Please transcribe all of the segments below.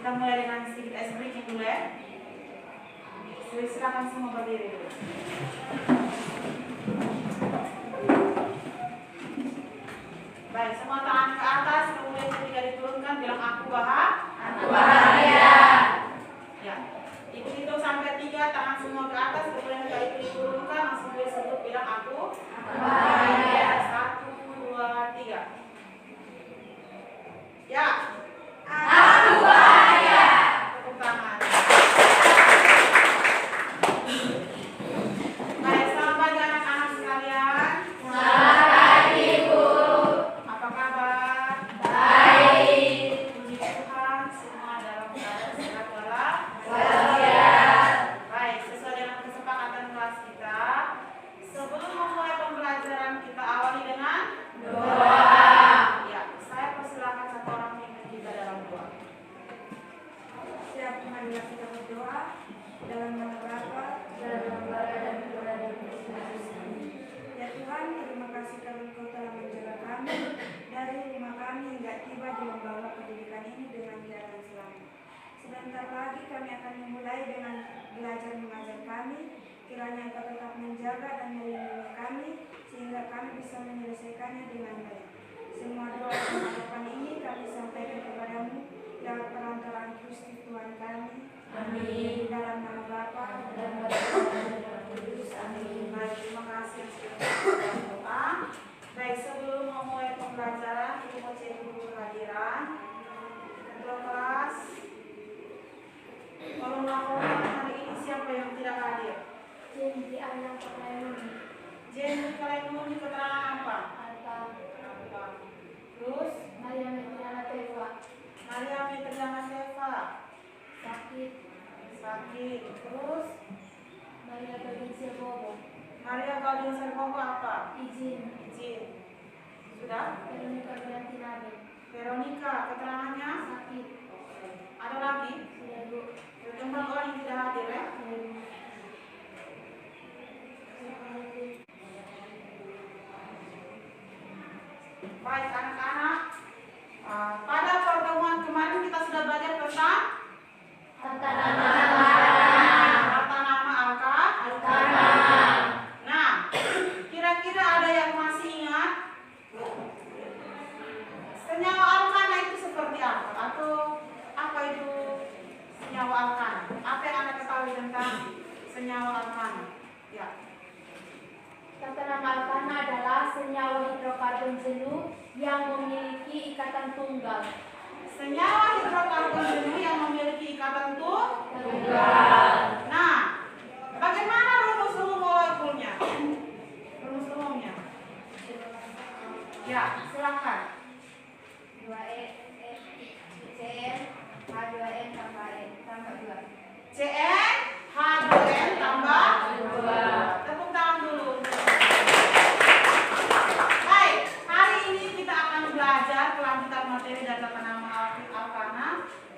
Kita mulai dengan sedikit ice breaking dulu ya. Silakan semua berdiri dulu. Baik, semua tangan ke atas, kemudian ketika diturunkan bilang aku bahagia. Ya, hitung sampai 3, tangan semua ke atas, kemudian ketika itu diturunkan langsung disebut bilang aku bahagia. 1, 2, 3. Ya, aku bahagia. Tepuk tangan. Baik, selamat pagi anak-anak sekalian. Selamat pagi, Bu. Apa kabar? Baik. Puji Tuhan, semua dalam keadaan sehat walafiat. Baik, sesuai dengan kesepakatan kelas kita, sebelum memulai pembelajaran kita awali dengan doa. Ya, saya persilakan satu orang pimpin kita dalam doa. Siap, marilah kita berdoa dalam nama Bapa, dalam Putra dan dalam Roh Kudus. Ya Tuhan, terima kasih karena Engkau telah menjaga kami dari rumah kami hingga tiba di membawa pendidikan ini dengan jalan selamat. Sebentar lagi kami akan memulai dengan belajar mengajar kami. Kiranya Engkau tetap menjaga dan melindungi kami sehingga kami bisa menyelesaikannya dengan baik. Semua doa dan harapan ini kami sampaikan kepadamu lewat perantaraan Kristus Tuhan kami. Amin. Dalam nama Bapa dan Putra dan Roh Kudus. Amin. Baik, terima kasih sudah doa. Baik, sebelum memulai pembelajaran, ibu mau cek dulu kehadiran ketua kelas. Tolong laporkan hari ini siapa yang tidak hadir. Jenny Anak Kelainuni. Jenny Kelainuni keterangan apa? Alta. Terus Maria Metriana Teva. Maria Metriana Teva Sakit. Terus Maria Gading Serbobo. Maria Gading Serbobo apa? Izin. Sudah? Veronica Grantinabe. Veronica keterangannya Sakit. ada lagi? Sudah, Bu. Yang orang yang tidak hadir ya? Baik anak-anak, pada pertemuan kemarin kita sudah belajar tentang Tata nama Alkana. Nah, kira-kira ada yang masih ingat senyawa alkana itu seperti apa? Atau apa itu senyawa alkana? Apa yang Anda ketahui tentang senyawa alkana? Ya. Tata nama Alkana adalah senyawa hidrokarbon jenuh yang memiliki ikatan tunggal. Senyawa hidrokarbon jenuh yang memiliki ikatan Tunggal. Nah, bagaimana rumus molekulnya? Rumus umumnya? Ya, silakan. 2E CN H2N tambah N tambah 2. Cn H2N tambah 2. Tepuk tangan dulu. Baik, hari ini kita akan belajar kelanjutan materi dan tata nama alkana,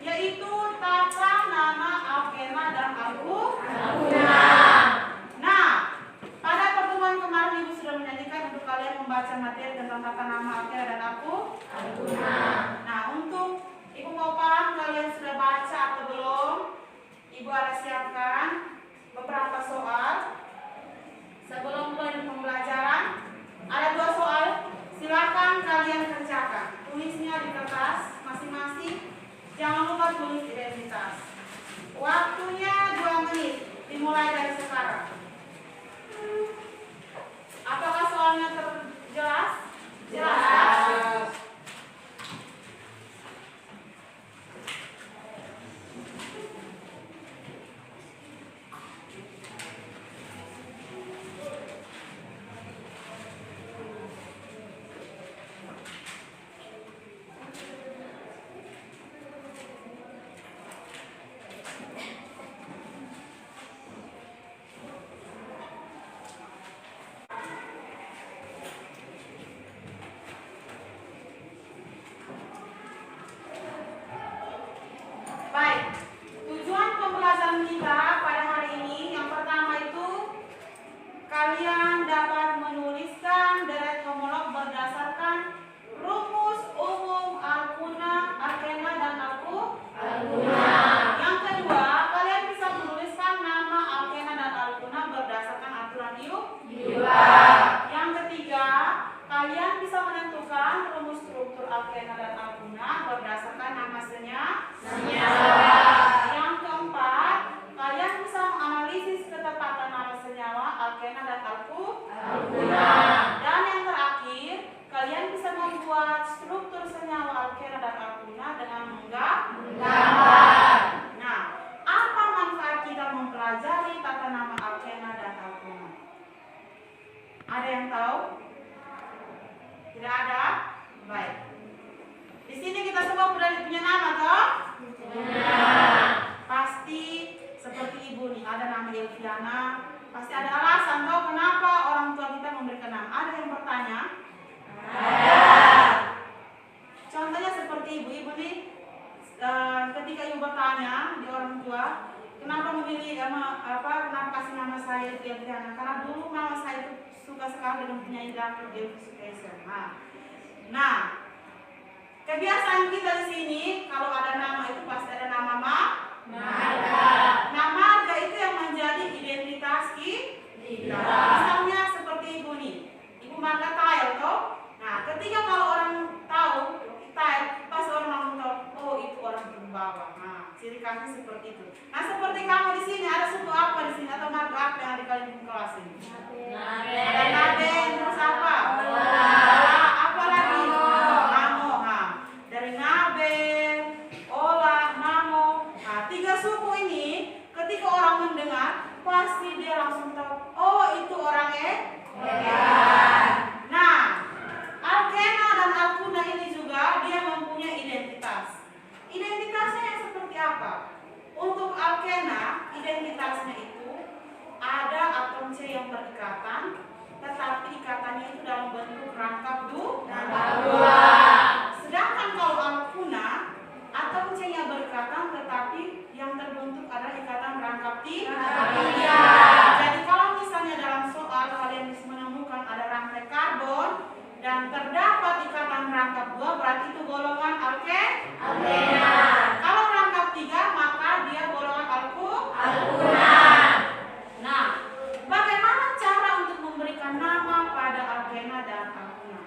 yaitu tata nama alkena dan alkuna. Nah, pada pertemuan kemarin Ibu sudah menyanyikan untuk kalian membaca materi tentang tata nama alkena dan alkuna. Nah, untuk Ibu mau paham kalian sudah baca atau belum? Ibu ada siapkan beberapa soal sebelum mulai pembelajaran. Ada 2 soal, silakan kalian kerjakan. Tulisnya di kertas masing-masing. Jangan lupa tulis identitas. Waktunya 2 menit, dimulai dari sekarang. Apakah soalnya terjelas? Jelas. seperti ibu-ibu nih, ketika ibu bertanya di orang tua, kenapa memilih kenapa kasih nama saya itu Adriana? Karena dulu mama saya itu suka sekali dengan penyanyi dangdut Elvis Presley. Nah, kebiasaan kita di sini kalau ada nama itu pasti ada nama marga. Nah, marga itu yang menjadi identitas kita. Misalnya seperti ibu nih, ibu marga Tail toh. Nah, ketika kalau orang tahu Tail, pasti orang langsung tahu, oh itu orang Sumbawa. Nah, ciri khasnya seperti itu. Nah, seperti kamu di sini ada suku apa di sini atau marga apa yang ada kalian di kelas ini? Ada Naden, terus apa? Apa lagi? Mamo. Dari Naben, Ola, Mamo. Nah, 3 suku ini ketika orang mendengar pasti dia langsung tahu, oh itu orang Nah, Alkena dan Alkuna ini juga dia mempunyai identitas. Identitasnya yang seperti apa? Untuk Alkena, identitasnya itu ada atom C yang berikatan, tetapi ikatannya itu dalam bentuk rangkap dua. Sedangkan kalau Alkuna, atom C-nya berikatan, tetapi yang terbentuk adalah ikatan rangkap tiga. Jadi kalau misalnya dalam soal kalian bisa menemukan ada rantai karbon dan terdapat ikatan rangkap 2, berarti itu golongan alkena. Kalau rangkap 3 maka dia golongan alkuna. Nah, bagaimana cara untuk memberikan nama pada alkena dan alkuna?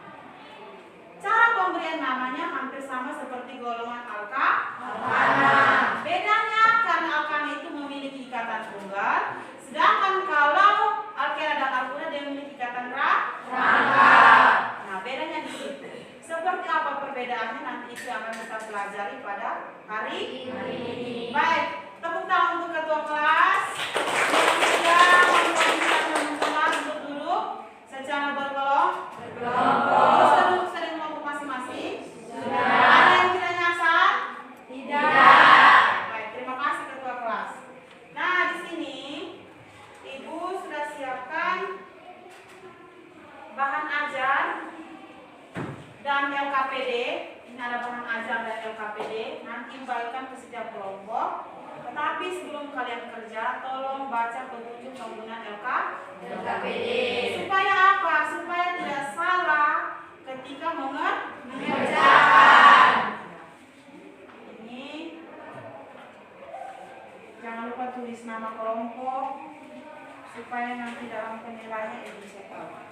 Cara pemberian namanya hampir sama seperti golongan alkana. Bedanya karena alkana itu memiliki ikatan tunggal, sedangkan kalau alkena dan alkuna dia memiliki ikatan rangkap. Nah, bedanya di situ. Seperti apa perbedaannya nanti itu akan kita pelajari pada hari ini. Baik, tepuk tangan untuk ketua kelas. Yang sudah mempersiapkan teman-teman untuk duduk secara berkelompok. Bisa duduk sedang kelompok masing-masing. Ada yang tidak nyasar? Tidak. Baik, terima kasih ketua kelas. Nah, di sini Ibu sudah siapkan bahan ajar dan LKPD. Ini ada bahan ajar dan LKPD. Nanti bagikan ke setiap kelompok. Tetapi sebelum kalian kerja, tolong baca petunjuk penggunaan LKPD. Supaya apa? Supaya tidak salah ketika mengerjakan. Ini jangan lupa tulis nama kelompok supaya nanti dalam penilaiannya Ibu bisa tahu.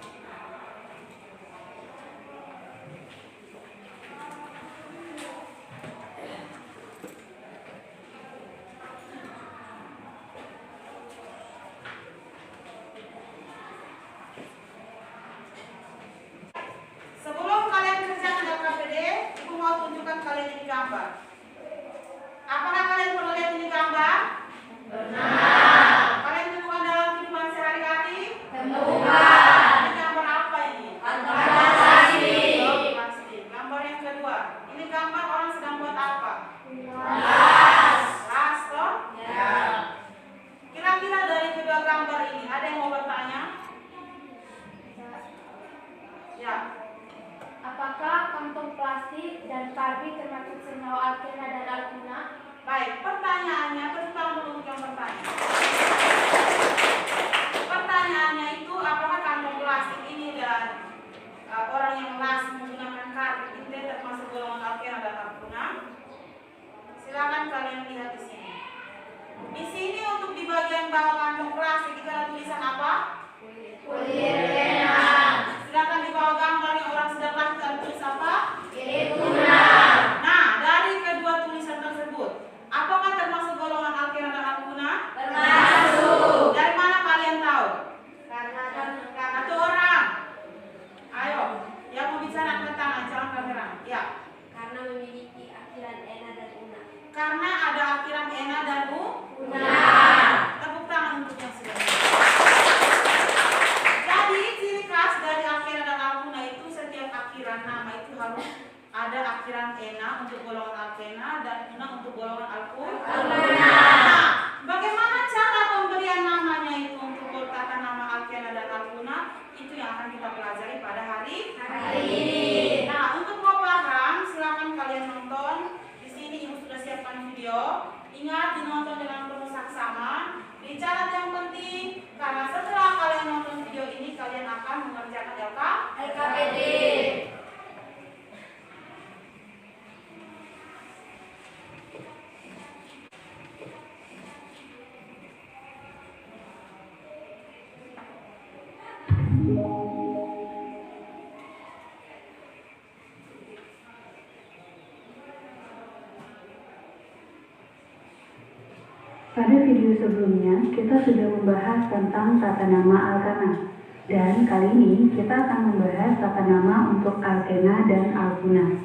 Sebelum kalian kerjakan LKPD, Ibu mau tunjukkan kalian ini gambar. Apakah kalian pernah lihat ini gambar? Benar. Kalian temukan dalam kehidupan sehari-hari? Temukan. Ini gambar apa ini? Plastik. Gambar yang kedua. Ini gambar orang sedang buat apa? Las toh? Ya. Kira-kira dari kedua gambar ini ada yang mau bertanya? Ya. Apakah kantong plastik dan karbit termasuk senyawa alkena dan alkuna? Baik, pertanyaannya, tentang dulu yang bertanya. Pertanyaannya itu, apakah kantong plastik ini dan orang yang las menggunakan karbit itu termasuk golongan alkena dan alkuna? Silakan kalian lihat di sini. Di sini untuk di bagian bawah kantong plastik itu ada tulisan apa? Polietena. Silakan di bawah gambar yang orang sedang las ada tulis apa? Alkuna. Nah, dari kedua tulisan tersebut, apakah termasuk golongan alkena dan alkuna? Termasuk. Dari mana kalian tahu? Karena itu orang. Ayo, yang mau bicara angkat tangan, jangan kamera. Ya. Karena memiliki akhiran ena dan una. Karena ada akhiran ena dan una. Tepuk tangan untuk yang sudah. Jadi ciri khas dari alkena dan alkuna itu setiap akhiran nama itu harus ada akhiran ena untuk golongan alkena dan una untuk golongan alkuna. Nah, bagaimana cara pemberian namanya itu untuk tata nama alkena dan alkuna itu yang akan kita pelajari pada hari ini. Nah, untuk mau paham silakan kalian nonton video, ingat dinonton dengan penuh saksama. Dicatat yang penting, karena setelah kalian nonton video ini, kalian akan mengerjakan LKPD. Pada video sebelumnya, kita sudah membahas tentang tata nama alkana. Dan kali ini kita akan membahas tata nama untuk alkena dan alkuna.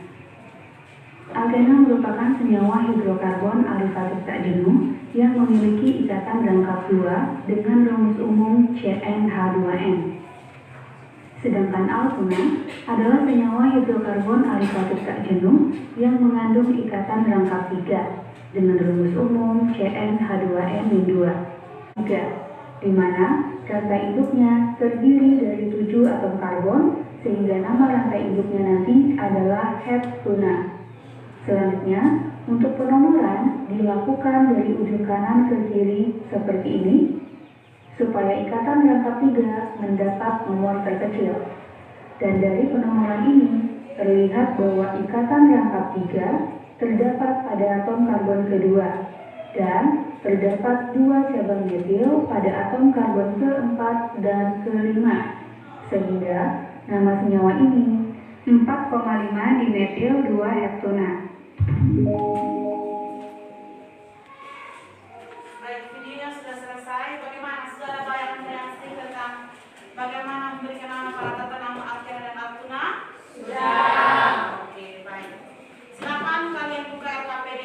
Alkena merupakan senyawa hidrokarbon alifatik tak jenuh yang memiliki ikatan rangkap 2 dengan rumus umum CnH2n. Sedangkan alkuna adalah senyawa hidrokarbon alifatik tak jenuh yang mengandung ikatan rangkap 3 dengan rumus umum CnH2n-2, di mana rantai induknya terdiri dari 7 atom karbon, sehingga nama rantai induknya nanti adalah heptuna. Selanjutnya, untuk penomoran dilakukan dari ujung kanan ke kiri seperti ini, supaya ikatan rangkap 3 mendapat nomor terkecil. Dan dari penomoran ini, terlihat bahwa ikatan rangkap 3 terdapat pada atom karbon kedua dan terdapat 2 cabang metil pada atom karbon keempat dan kelima, sehingga nama senyawa ini 4,5 dimetil 2 heptuna. Baik, videonya sudah selesai. Bagaimana? Sudah ada bayangan-bayangan tentang bagaimana memberikan nama pada tata nama alkena dan alkuna? Sudah. Oke, baik. Silakan kalian buka LKPD.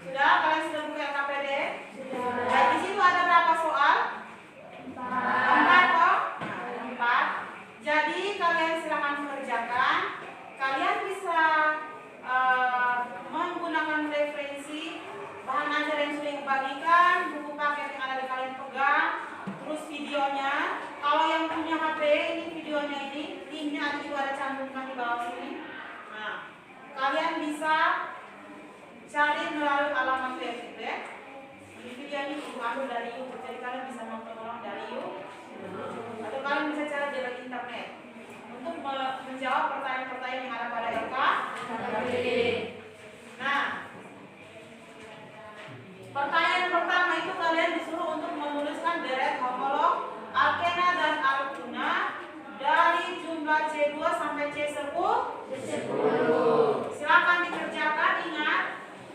Sudah? Kalian sudah buka LKPD? Sudah. Baik, di situ ada berapa soal? 4 toh? Ada 4. Jadi kalian silakan mengerjakan. Kalian bisa menggunakan referensi bahan ajar yang sudah dibagikan, buku paket yang ada di kalian pegang, terus videonya. Kalau yang punya HP, ini videonya ini, linknya ada juga ada cantumkan di bawah sini. Nah, kalian bisa cari melalui alamat web gitu ya. Ini video ini diambil dari YouTube, jadi kalian bisa nonton ulang dari YouTube, atau kalian bisa cari dari internet untuk menjawab pertanyaan-pertanyaan yang ada pada LKPD. Nah, pertanyaan pertama itu kalian disuruh untuk menuliskan deret homolog alkena dan alkuna dari jumlah C2 sampai C10. Silakan dikerjakan, ingat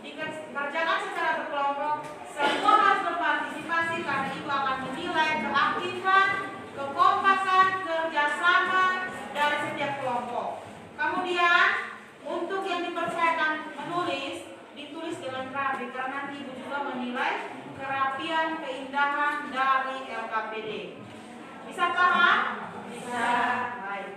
dikerjakan secara berkelompok. Semua harus berpartisipasi karena itu akan menilai keaktifan, kekompakan, kerjasama dari setiap kelompok. Kemudian untuk yang dipercayakan menulis, ditulis dengan rapi karena nanti ibu juga menilai kerapian, keindahan dari LKPD. Bisa paham? Bisa. Baik.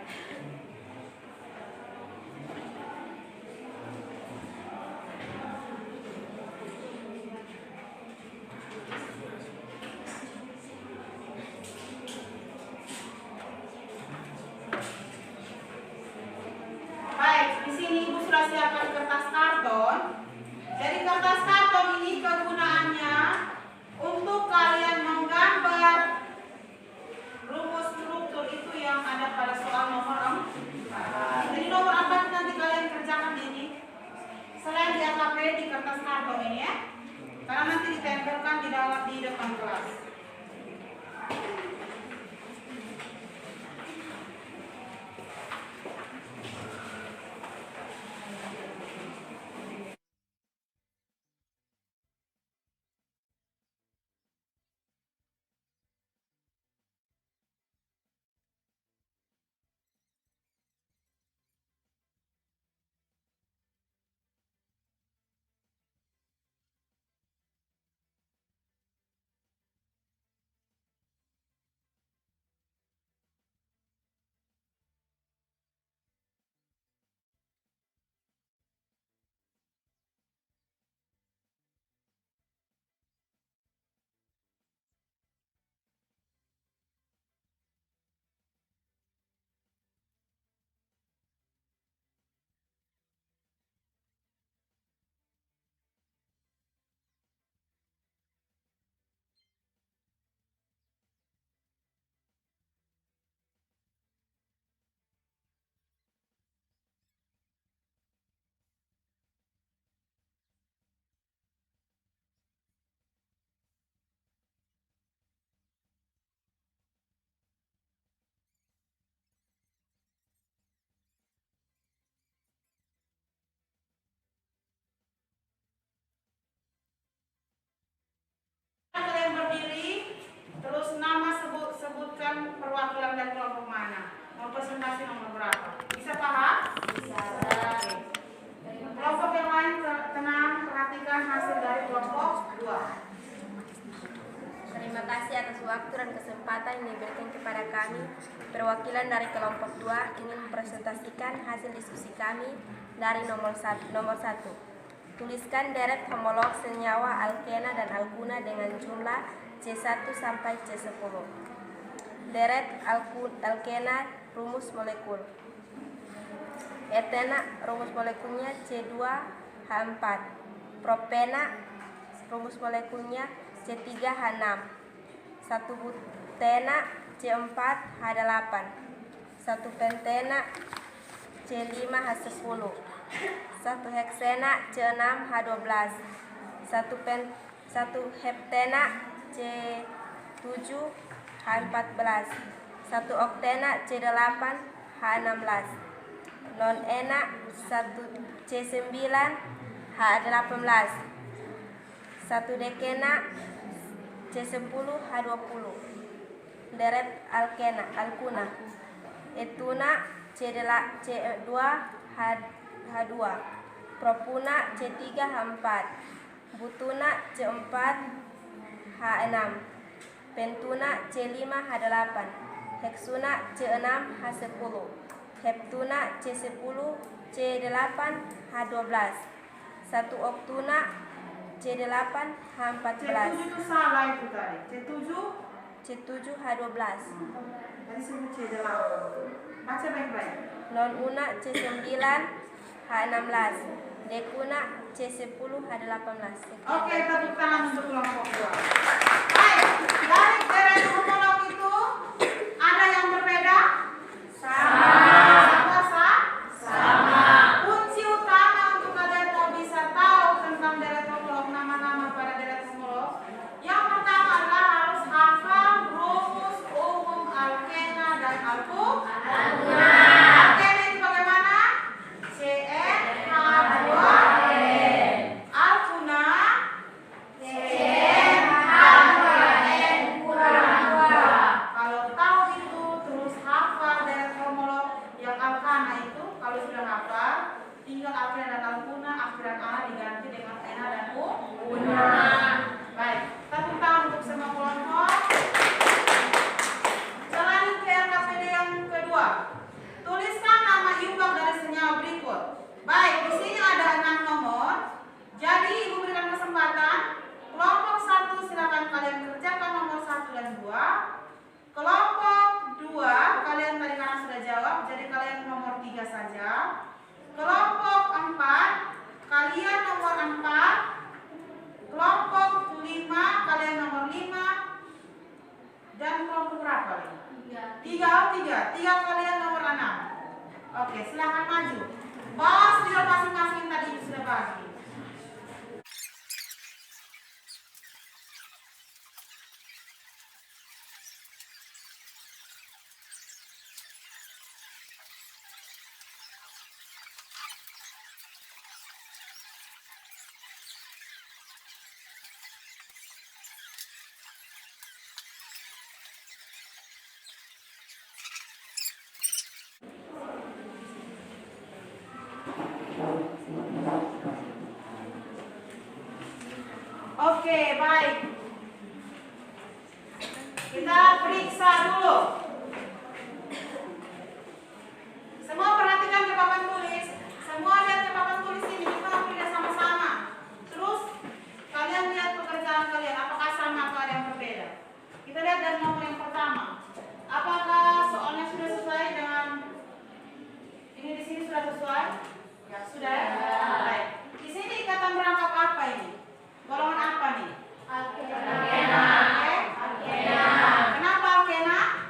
Baik, di sini ibu sudah siapkan kertas karton. Jadi kertas karton ini kegunaannya untuk kalian menggambar rumus struktur itu yang ada pada soal nomor 4. Jadi nomor 4 nanti kalian kerjakan ini. Selain di AKP di kertas karton ini ya. Karena nanti ditempelkan di depan kelas. atas waktu dan kesempatan yang diberikan kepada kami. Perwakilan dari kelompok 2 ingin mempresentasikan hasil diskusi kami dari nomor 1. Tuliskan deret homolog senyawa alkena dan alkuna dengan jumlah C1 sampai C10. Deret alkena rumus molekul. Etena rumus molekulnya C2H4. Propena rumus molekulnya C3H6. 1 butena C4H8. 1 pentena C5H10. 1 heksena C6H12. 1 heptena C7H14. 1 oktena C8H16. Non-ena 1 C9H18. 1 dekena C10H20. Deret alkuna. Etuna C2H2. Propuna C3H4. Butuna C4H6. Pentuna C5H8. Heksuna C6H10. Heptuna C10 C8H12. 1 oktuna C8H14. C7 itu salah itu tadi. C7H12. Tadi sebut C8. Baca baik-baik. Non-una C9H16. Dekuna C10H18. Oke, tepuk tangan untuk kelompok 2. Baik, dari deret homolog itu ada yang berbeda? Sama. Kunci utama untuk kalian mau bisa tahu tentang deret homolog, nama-nama pada deret homolog. Yang pertama adalah harus hafal rumus umum alkena dan alkuna. Alkena itu bagaimana? CnH2n. Alkuna CnH2n kurang 2. Kalau tahu itu terus hafal deret homolog yang alkana itu. Kalau sudah hafal, tinggal alkena dan alkuna akhiran A diganti dengan ena dan una. Baik, tepuk tangan untuk semua kelompok. Lanjut ke LKPD yang kedua. Tuliskan nama iumbang dari senyawa berikut. Baik, di sini ada 6 nomor. Jadi ibu berikan kesempatan. Kelompok 1 silakan kalian kerjakan nomor 1 dan 2. Kelompok 2 kalian tadi karena sudah jawab, jadi kalian nomor 3 saja. Kelompok 4 kalian nomor 4. Kelompok 5 kalian nomor 5. Dan kelompok berapa nih? 3 kalian nomor 6. Oke, silakan maju. Bawa spidol masing-masing tadi ibu sudah bagi. Oke, baik. Kita periksa dulu. Semua perhatikan ke papan tulis. Semua lihat ke papan tulis ini. Kita kerja sama-sama. Terus kalian lihat pekerjaan kalian. Apakah sama atau ada yang berbeda? Kita lihat dari nomor yang pertama. Apakah soalnya sudah sesuai dengan ini di sini sudah sesuai? Ya, sudah ya. Baik. Di sini ikatan merangkap apa ini? Golongan apa nih? Alkena. Oke. Alkena. Kenapa alkena?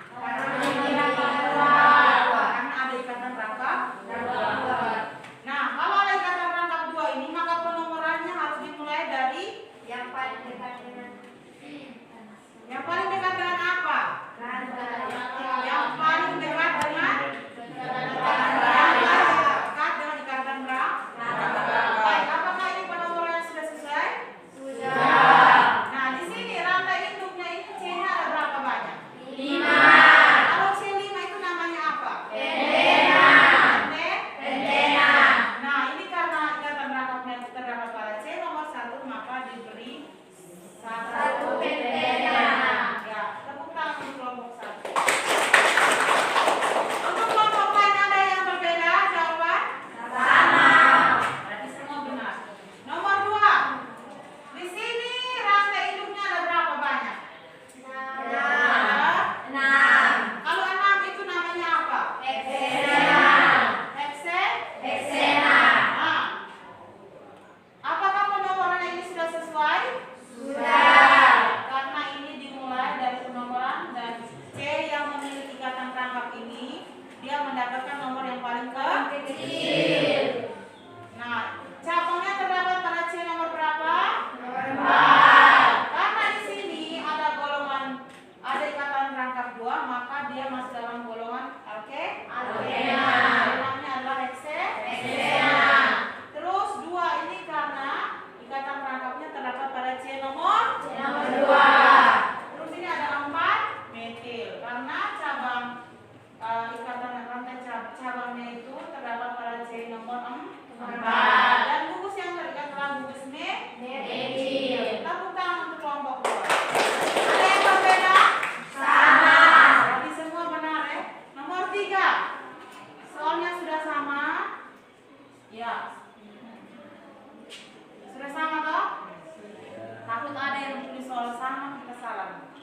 kesalahan.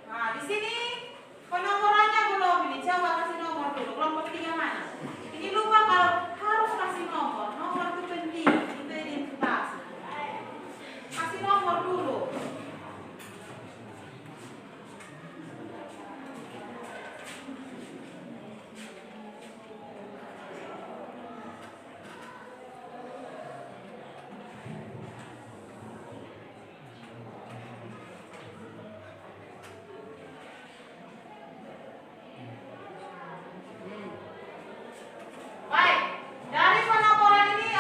Nah, di sini penomorannya belum ini. Coba kasih nomor dulu. Kelompok 3 mana? Ini lupa kalau harus kasih nomor. Nomor itu penting. Itu identitas. Kasih nomor dulu. Baik, dari penomoran ini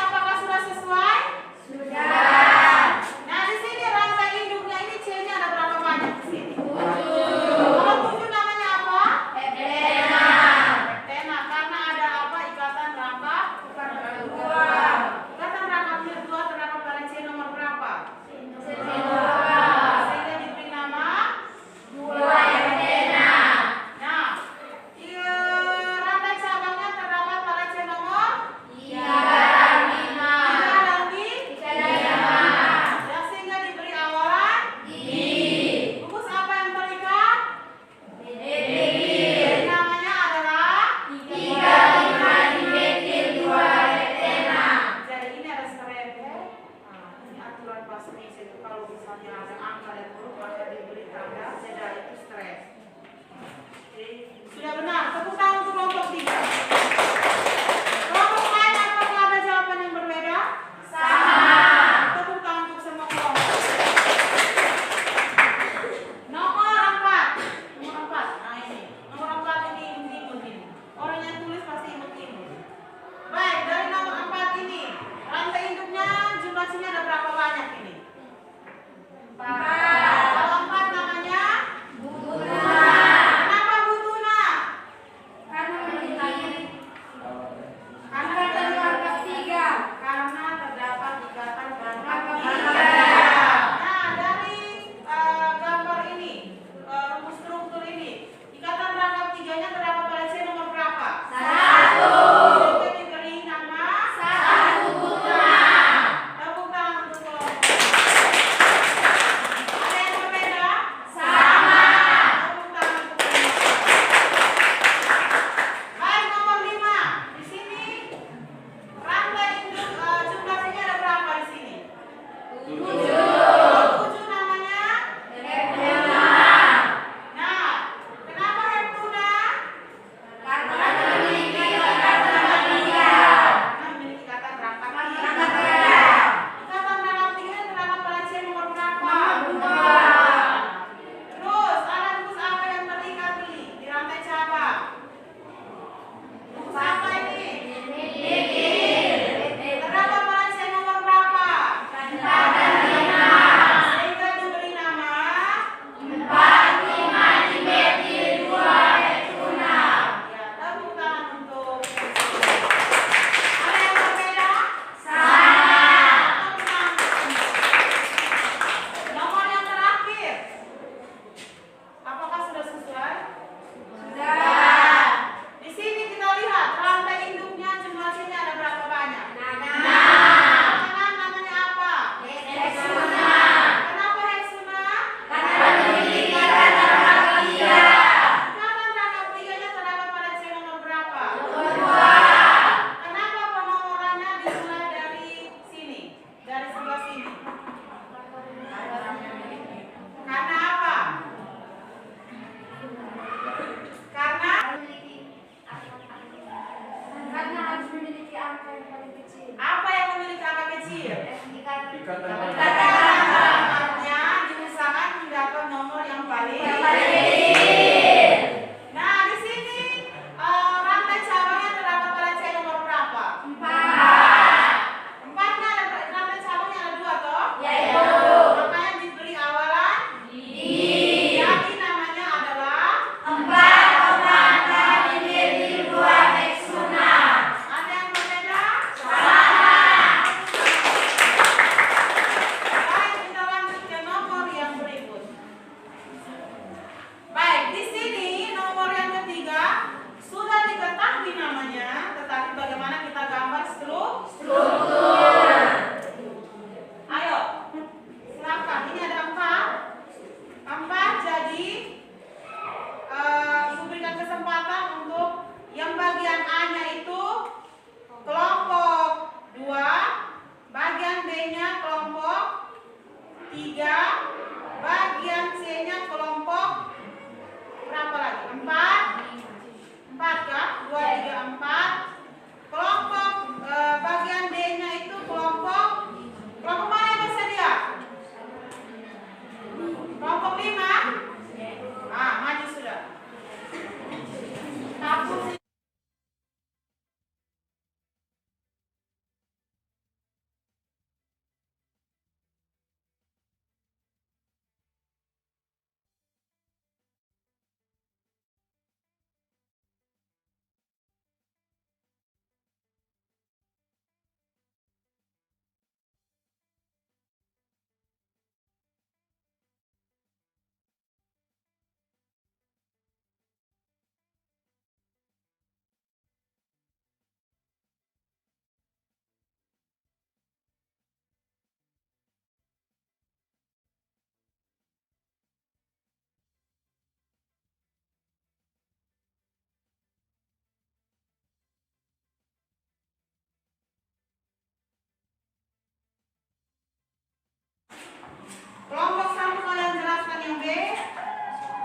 Kelompok 1 kalian jelaskan yang B.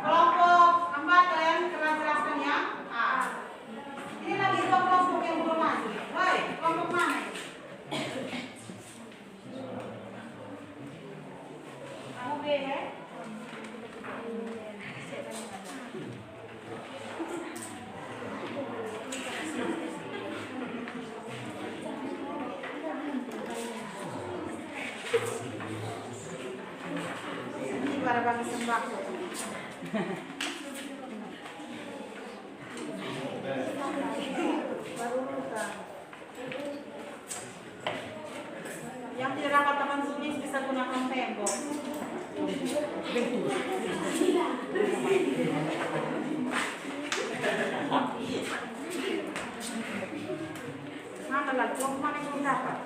Kelompok 4 kalian jelaskan yang A. Ini lagi 2 kelompok yang belum maju. Baik, kelompok mana ini? Kamu B ya? Ini pada bagi sembako. Yang tidak dapat teman tulis bisa gunakan tembok. Mana lagi? Kelompok mana yang belum dapat?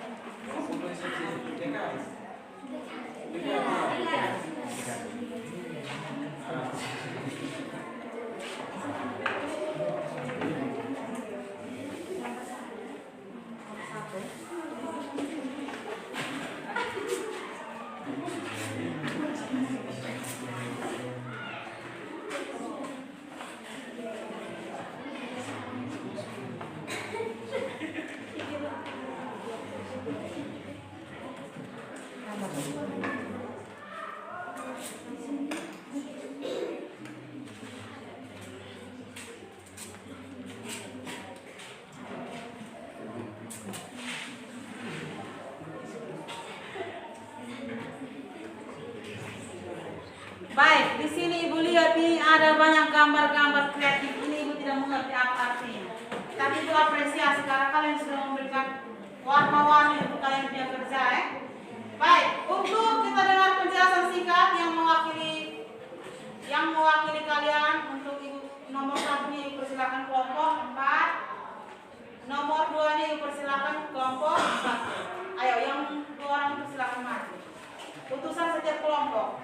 Baik, di sini Ibu lihat nih ada banyak gambar-gambar kreatif. Ini Ibu tidak mengerti apa artinya. Tapi itu apresiasi karena kalian sudah memberikan warna-warni untuk kalian punya kerja Baik, untuk kita dengar penjelasan singkat yang mewakili kalian untuk Ibu nomor 1 Ibu persilakan kelompok 4. Nomor 2 Ibu persilakan kelompok 1. Ayo, yang 2 orang persilakan maju. Putusan setiap kelompok.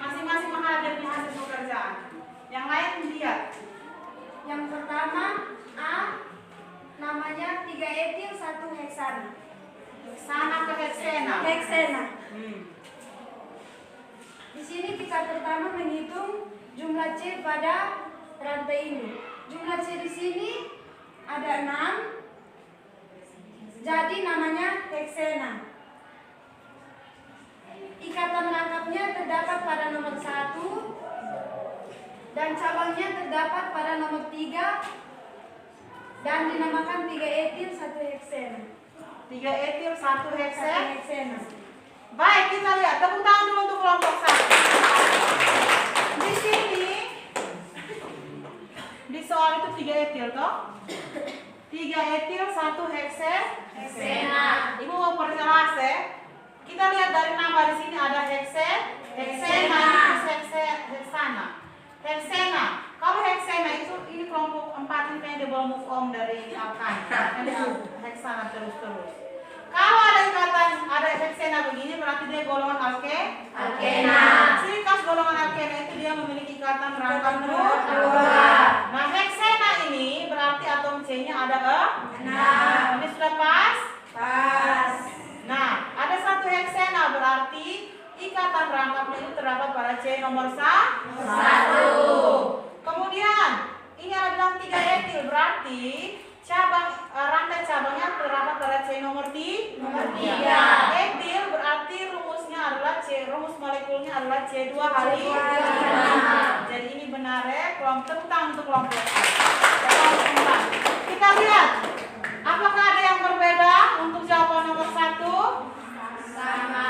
Masing-masing menghadapi hasil pekerjaan. Yang lain lihat. Yang pertama A, namanya 3-etil 1-heksana. Sana ke heksena. Heksena. Di sini kita pertama menghitung jumlah C pada rantai ini. Jumlah C di sini ada 6. Jadi namanya heksena. Ikatan rangkapnya terdapat pada nomor 1 dan cabangnya terdapat pada nomor 3 dan dinamakan 3-etil 1-heksena. 3-etil 1-heksena. 1-heksena. Baik, kita lihat. Tepuk tangan dulu untuk kelompok 1. Di sini di soal itu 3-etil toh? 3-etil 1-heksena. Ibu mau perjelas Kita lihat dari nama di sini ada heksena, heksana. Kalau heksena itu ini kelompok 4 ini kayaknya dia boleh move on dari alkan. Ini heksana terus. Kalau ada ikatan ada heksena begini berarti dia golongan alkena. Ciri khas golongan alkena itu dia memiliki ikatan rangka 2. Nah, heksena ini berarti atom C-nya ada 6. Ini sudah pas? Pas. Nah, ada 1 heksena berarti ikatan rangkapnya itu terdapat pada C nomor 1. Kemudian ini adalah 3-etil berarti rantai cabangnya terdapat pada C nomor 3. Etil berarti rumusnya adalah rumus molekulnya adalah C2 kali 5. Jadi ini benar tepuk tangan untuk kelompok 4. Kita lihat apakah ada yang berbeda untuk jawaban nomor 1? Sama.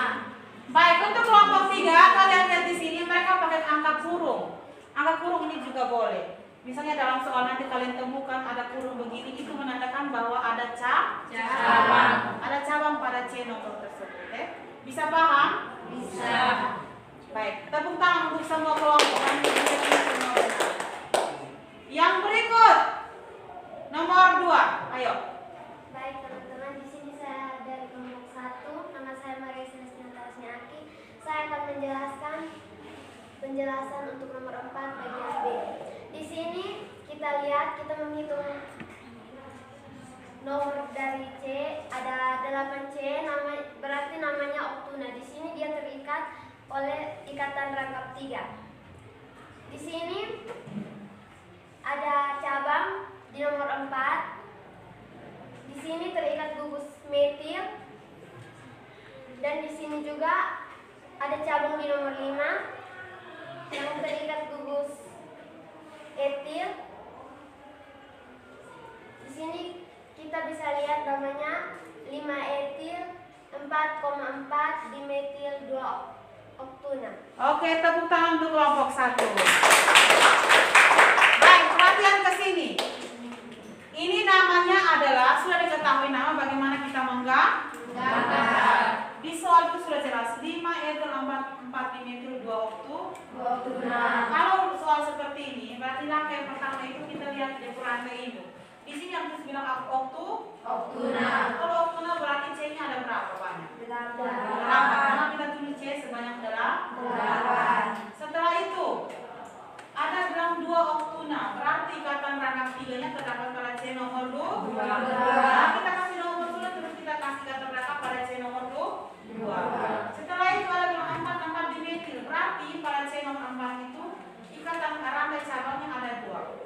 Baik, untuk kelompok 3 kalian lihat di sini mereka pakai angka kurung. Angka kurung ini juga boleh. Misalnya dalam soal nanti kalian temukan ada kurung begini, itu menandakan bahwa ada cabang. Ada cabang pada C nomor tersebut. Bisa paham? Bisa. Baik, tepuk tangan untuk semua kelompok. Yang berikut nomor 2. Ayo. Baik teman-teman, di sini saya dari kelompok 1. Nama saya Maria Celestina Tasniaki. Saya akan menjelaskan penjelasan untuk nomor 4 bagian B. Di sini kita lihat, kita menghitung nomor dari C terikat oleh ikatan rangkap 3. Di sini ada cabang di nomor 4. Di sini terikat gugus metil. Dan di sini juga ada cabang di nomor 5 yang terikat gugus etil. Di sini kita bisa lihat namanya 5 etil 4,4 dimetil 2 oktuna. Oke, tepuk tangan untuk kelompok 1. Baik, perhatian ke sini. Ini namanya adalah, sudah diketahui nama bagaimana kita menggambar. Di soal itu sudah jelas, 5 etil 4 dimetil 2 oktuna. Kalau soal seperti ini, berarti langkah yang pertama itu kita lihat di rantai ini. Di sini yang kita bilang oktuna. Kalau oktuna berarti C-nya ada berapa banyak? 8. Karena kita tulis C sebanyak 8. Setelah itu ada bilang 2 oktuna, berarti ikatan rangkap 3-nya terdapat pada C nomor 2. Nah, kita kasih nomor 2 terus kita kasih ikatan rangkap pada C nomor 2. Setelah itu ada bilang 4 dimetil, berarti pada C nomor 4 itu ikatan rantai cabangnya ada 2.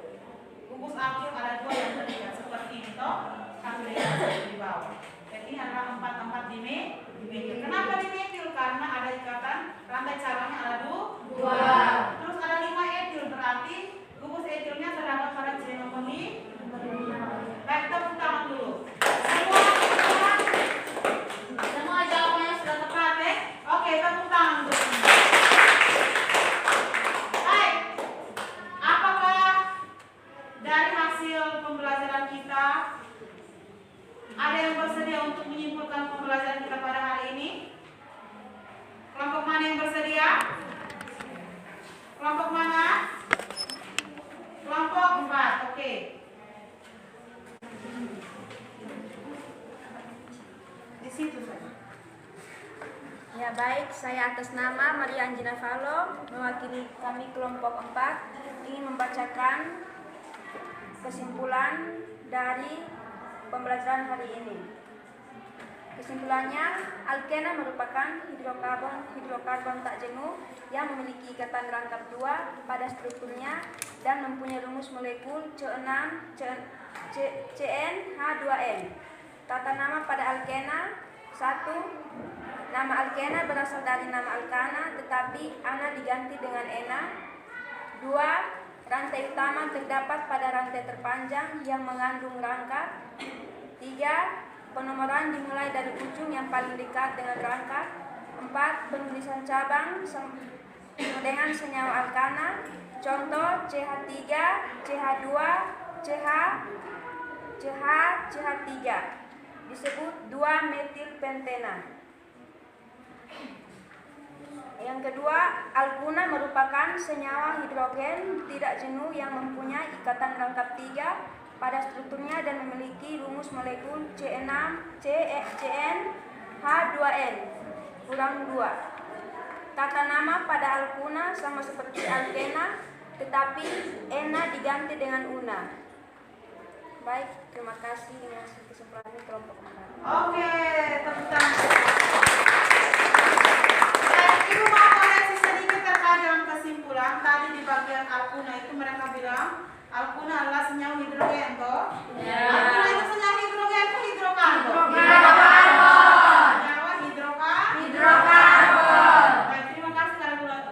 Gugus aktif ada 2 yang terikat seperti ini toh, kami lihat di bawah. Jadi ini adalah 4 dimetil. Kenapa dimetil? Karena ada ikatan rantai cabangnya ada 2. Terus ada 5 etil, berarti gugus etilnya terdapat pada C nomor 5. Baik, tepuk tangan dulu. Semua jawabannya sudah tepat ya? Oke, tepuk tangan dulu. Baik, apakah dari hasil pembelajaran kita ada yang bersedia untuk menyimpulkan pembelajaran kita pada hari ini? Kelompok mana yang bersedia? Kelompok mana? Kelompok 4, oke. Di situ saja. Ya baik, saya atas nama Maria Anjina Valo, mewakili kami kelompok 4, ingin membacakan kesimpulan dari pembelajaran hari ini. Kesimpulannya, alkena merupakan hidrokarbon tak jenuh yang memiliki ikatan rangkap 2 pada strukturnya dan mempunyai rumus molekul CnH2n. Tata nama pada alkena: 1. Nama alkena berasal dari nama alkana, tetapi ana diganti dengan ena. 2. Rantai utama terdapat pada rantai terpanjang yang mengandung rangka. 3. Penomoran dimulai dari ujung yang paling dekat dengan rangka. 4. Penulisan cabang dengan senyawa alkana. Contoh: CH3, CH2, CH3 disebut 2-metilpentena. Yang kedua, alkuna merupakan senyawa hidrogen tidak jenuh yang mempunyai ikatan rangkap 3 pada strukturnya dan memiliki rumus molekul CnH2n kurang 2. Tata nama pada alkuna sama seperti alkena, tetapi ena diganti dengan una. Baik, terima kasih. Ini hasil kesimpulan kelompok 4. Oke, tepuk tangan. Ibu mau koreksi sedikit terkait dengan kesimpulan. Tadi di bagian alkuna itu mereka bilang alkuna adalah senyawa hidrogen toh? Alkuna itu senyawa hidrogen atau hidrokarbon? Senyawa hidrokarbon. Baik, terima kasih karena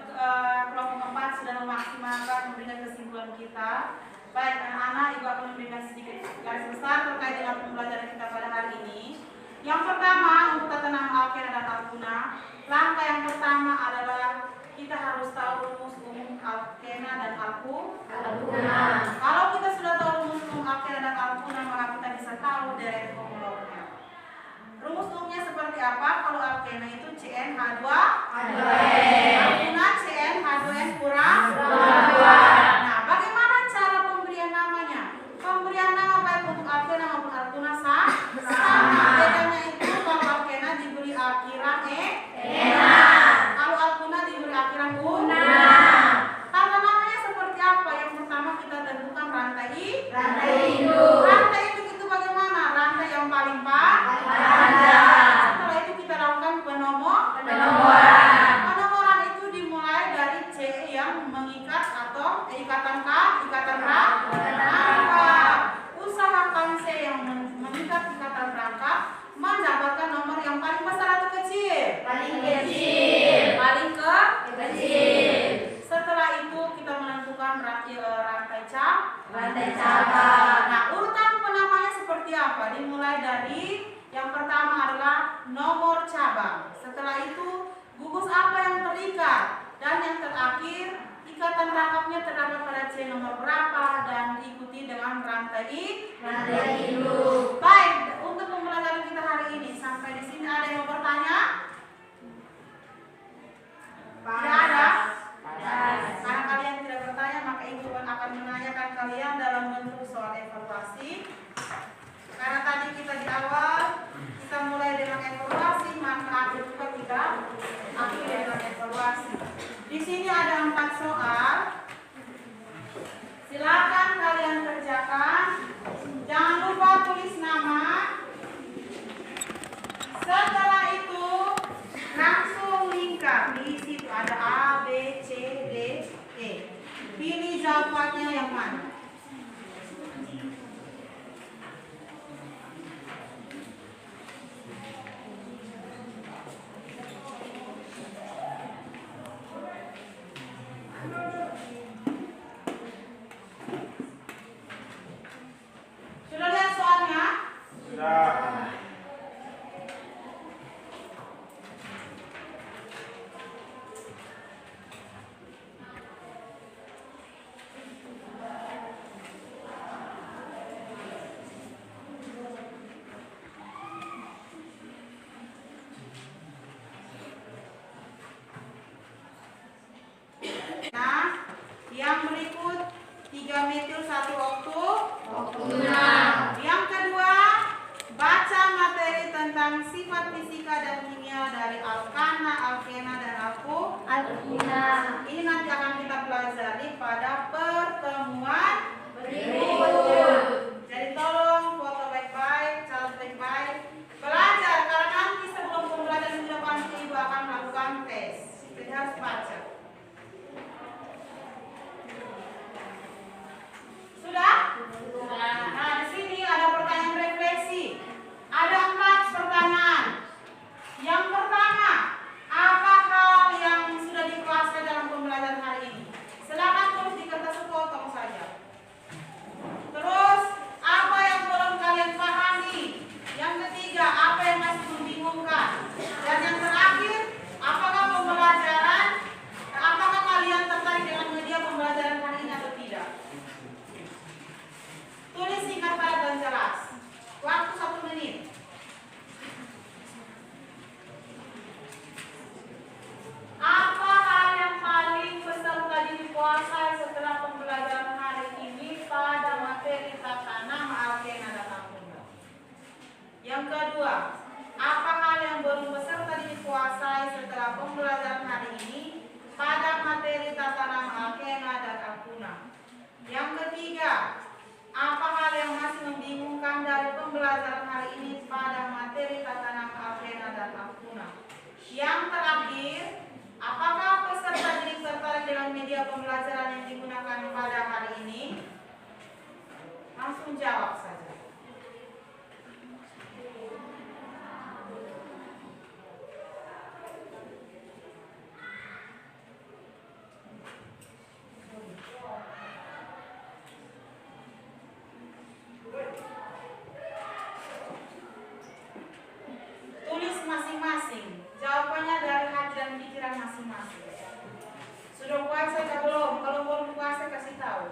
kelompok 4 sudah memaksimalkan memberikan kesimpulan kita. Baik, anak-anak, ibu akan memberikan sedikit garis besar terkait dengan pembelajaran kita pada hari ini. Yang pertama, untuk tata nama alkena dan alkuna, langkah yang pertama adalah kita harus tahu rumus umum alkena dan alkuna. Kalau kita sudah tahu rumus umum alkena dan alkuna, maka kita bisa tahu deret homolognya. Rumus umumnya seperti apa? Kalau alkena itu CnH2n, alkuna CnH2n kurang 2. Nah, bagaimana cara pemberian namanya? Pemberian nama baik untuk alkena maupun alkuna sama. Bedanya itu kalau alkena diberi akhiran ena, kalau alkuna diberi akhiran una. Tata namanya seperti apa? Yang pertama kita tentukan rantai induk. Rantai induk itu bagaimana? Rantai yang paling panjang. Setelah itu kita lakukan penomoran. Jawabannya terdapat pada C nomor berapa dan diikuti dengan rantai hidup. Baik, untuk pembelajaran kita hari ini sampai di sini ada yang mau bertanya? Tidak ada? Karena kalian tidak bertanya, maka ibu akan menanyakan kalian dalam bentuk soal evaluasi. Karena tadi kita di awal kita mulai dengan evaluasi, maka akhir juga kita akhiri dengan evaluasi. Di sini ada 4 soal. Silakan kalian kerjakan. Jangan lupa tulis nama. Setelah itu langsung lingkar. Di situ ada A, B, C, D, E. Pilih jawabannya yang mana? Sudah lihat soalnya? Sudah. Nah, yang berikut 3 metil 1 okto. Yang kedua, baca materi tentang sifat fisika dan kimia dari alkana, alkena, dan Alkuna. ini nanti akan kita pelajari pada pertemuan Berikut. Jadi tolong foto baik-baik, catat baik-baik, belajar karena nanti sebelum pembelajaran di depan ibu akan melakukan tes. Jadi harus baca. Sudah? Nah, di sini ada pertanyaan refleksi. Ada 4 pertanyaan. Yang pertama, apa hal yang sudah dikuasai dalam pembelajaran hari ini? Silakan tulis di kertas sepotong saja. Terus, apa yang belum kalian pahami? Yang ketiga, apa yang masih membingungkan? Dan yang terakhir, apakah kalian tertarik dengan media pembelajaran hari ini atau tidak? Tulis singkat padat dan jelas. Waktu 1 menit. Apa hal yang paling peserta dikuasai setelah pembelajaran hari ini pada materi tata nama, alkena, dan alkuna? Yang kedua, apa hal yang belum peserta dikuasai setelah pembelajaran hari ini pada materi tata nama, alkena, dan alkuna? Yang ketiga, apa hal yang masih membingungkan dari pembelajaran hari ini pada materi tata nama, alkena, dan alkuna? Yang terakhir, apakah peserta jadi tertarik dengan media pembelajaran yang digunakan pada hari ini? Langsung jawab saja. Tulis masing-masing. Jawabannya dari hati dan pikiran masing-masing. Sudah puasa atau belum? Kalau belum puasa kasih tahu.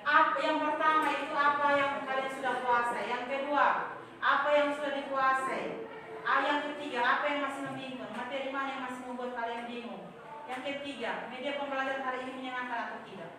Apa yang pertama itu apa yang kalian sudah puasa? Yang kedua, apa yang sudah dikuasai? Yang ketiga, apa yang masih membingungkan? Materi mana yang masih membuat kalian bingung? Yang ketiga, media pembelajaran hari ini menyenangkan atau tidak?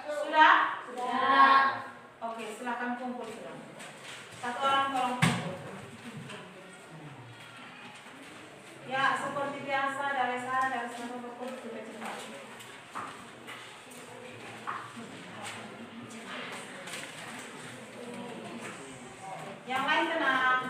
Sudah? Sudah. Oke, silakan kumpul sudah. Satu orang tolong kumpul. Ya, seperti biasa dari sana dari sana berkumpul juga cepat. Yang lain tenang.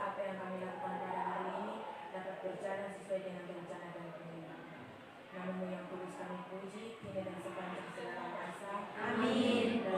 apa yang kami lakukan pada hari ini dapat berjalan sesuai dengan rencana dan keinginan. Namamu yang kudus kami puji, kini dan sepanjang segala masa. Amin.